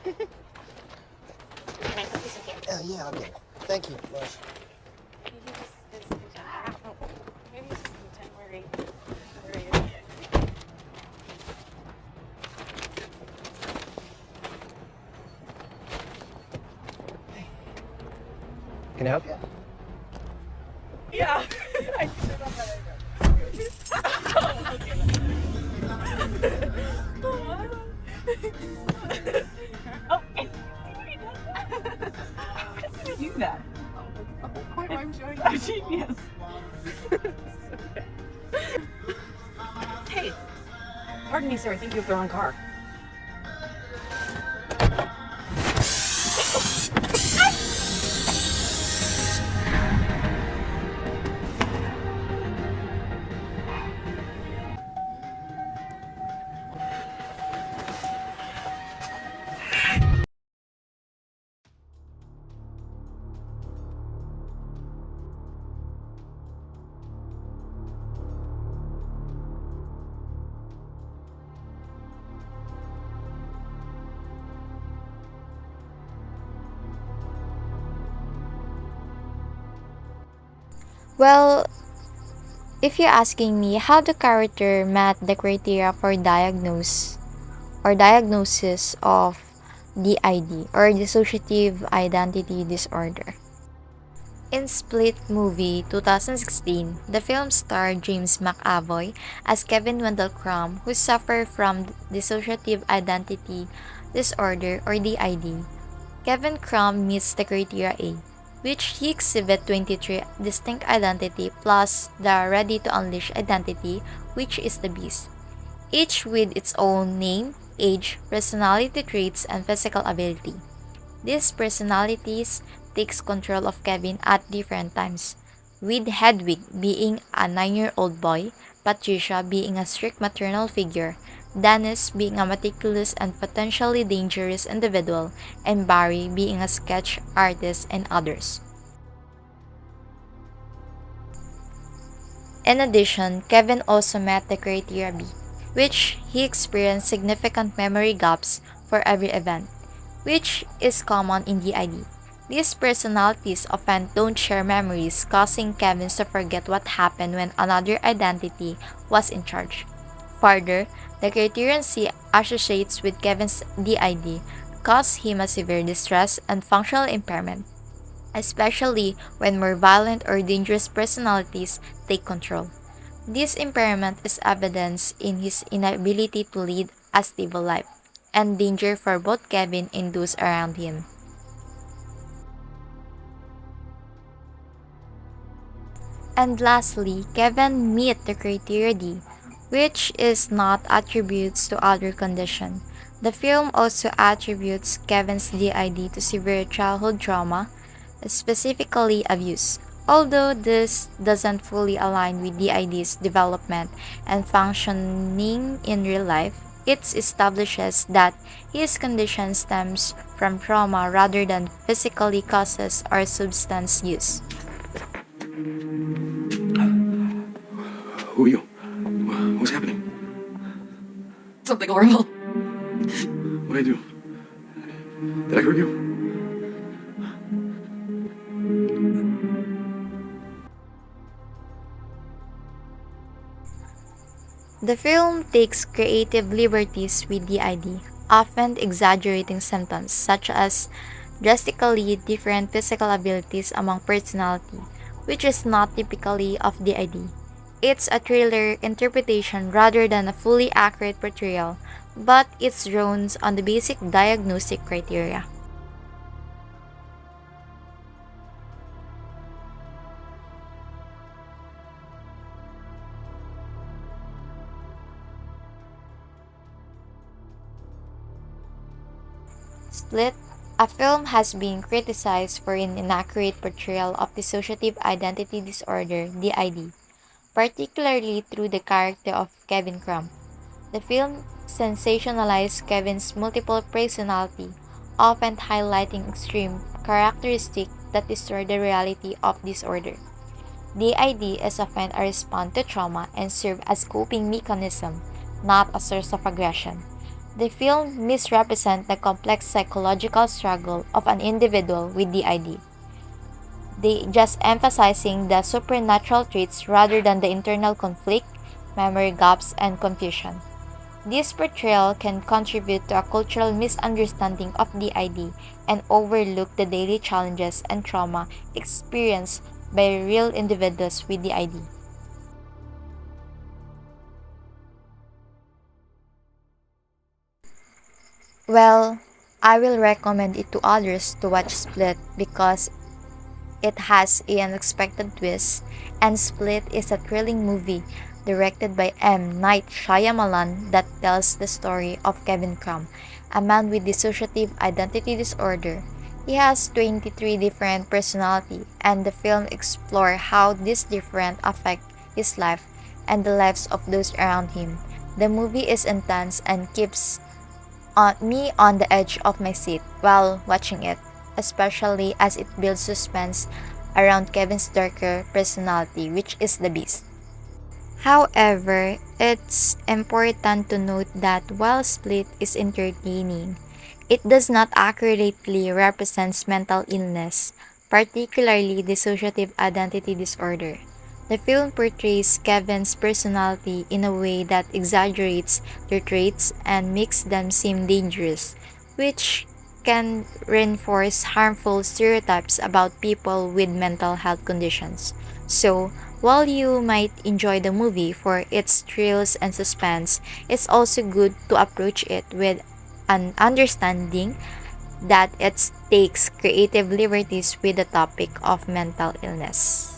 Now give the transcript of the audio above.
Can I put this in here? Yeah, okay. Thank you, Lois. Maybe this is maybe it's just contemporary. Can I help you? Yeah. I should have that Oh, how does he do that? The whole point why I'm showing you. Genius. Hey, pardon me, sir. I think you have the wrong car. Well, if you're asking me how the character met the criteria for diagnosis of DID or dissociative identity disorder. In Split movie 2016, the film starred James McAvoy as Kevin Wendell Crumb, who suffered from dissociative identity disorder or DID. Kevin Crumb meets the criteria A, which he exhibits 23 distinct identity plus the ready to unleash identity, which is the Beast, each with its own name, age, personality traits, and physical ability. These personalities takes control of Kevin at different times, with Hedwig being a 9-year-old boy, Patricia being a strict maternal figure, Dennis being a meticulous and potentially dangerous individual, and Barry being a sketch artist and others. In addition, Kevin also met the criteria B, which he experienced significant memory gaps for every event, which is common in DID. These personalities often don't share memories, causing Kevin to forget what happened when another identity was in charge. Further, the criterion C associates with Kevin's DID, cause him a severe distress and functional impairment, especially when more violent or dangerous personalities take control. This impairment is evidenced in his inability to lead a stable life, and danger for both Kevin and those around him. And lastly, Kevin meet the criteria D, which is not attributes to other condition. The film also attributes Kevin's DID to severe childhood trauma, specifically abuse. Although this doesn't fully align with DID's development and functioning in real life, it establishes that his condition stems from trauma rather than physically causes or substance use. Who are you? What's happening? Something horrible. What'd I do? Did I hurt you? The film takes creative liberties with DID, often exaggerating symptoms such as drastically different physical abilities among personality, which is not typically of DID. It's a thriller interpretation rather than a fully accurate portrayal, but it's drawn on the basic diagnostic criteria. Split, a film has been criticized for an inaccurate portrayal of dissociative identity disorder (DID), particularly through the character of Kevin Crumb. The film sensationalized Kevin's multiple personality, often highlighting extreme characteristics that distort the reality of disorder. DID is often a response to trauma and serve as coping mechanism, not a source of aggression. The film misrepresents the complex psychological struggle of an individual with DID. They just emphasizing the supernatural traits rather than the internal conflict, memory gaps, and confusion. This portrayal can contribute to a cultural misunderstanding of DID and overlook the daily challenges and trauma experienced by real individuals with DID. Well, I will recommend it to others to watch Split because it has an unexpected twist, and Split is a thrilling movie directed by M. Night Shyamalan that tells the story of Kevin Crumb, a man with dissociative identity disorder. He has 23 different personalities, and the film explores how these different affect his life and the lives of those around him. The movie is intense and keeps me on the edge of my seat while watching it, especially as it builds suspense around Kevin's darker personality, which is the Beast. However, it's important to note that while Split is entertaining, it does not accurately represent mental illness, particularly dissociative identity disorder. The film portrays Kevin's personality in a way that exaggerates their traits and makes them seem dangerous, which can reinforce harmful stereotypes about people with mental health conditions. So, while you might enjoy the movie for its thrills and suspense, it's also good to approach it with an understanding that it takes creative liberties with the topic of mental illness.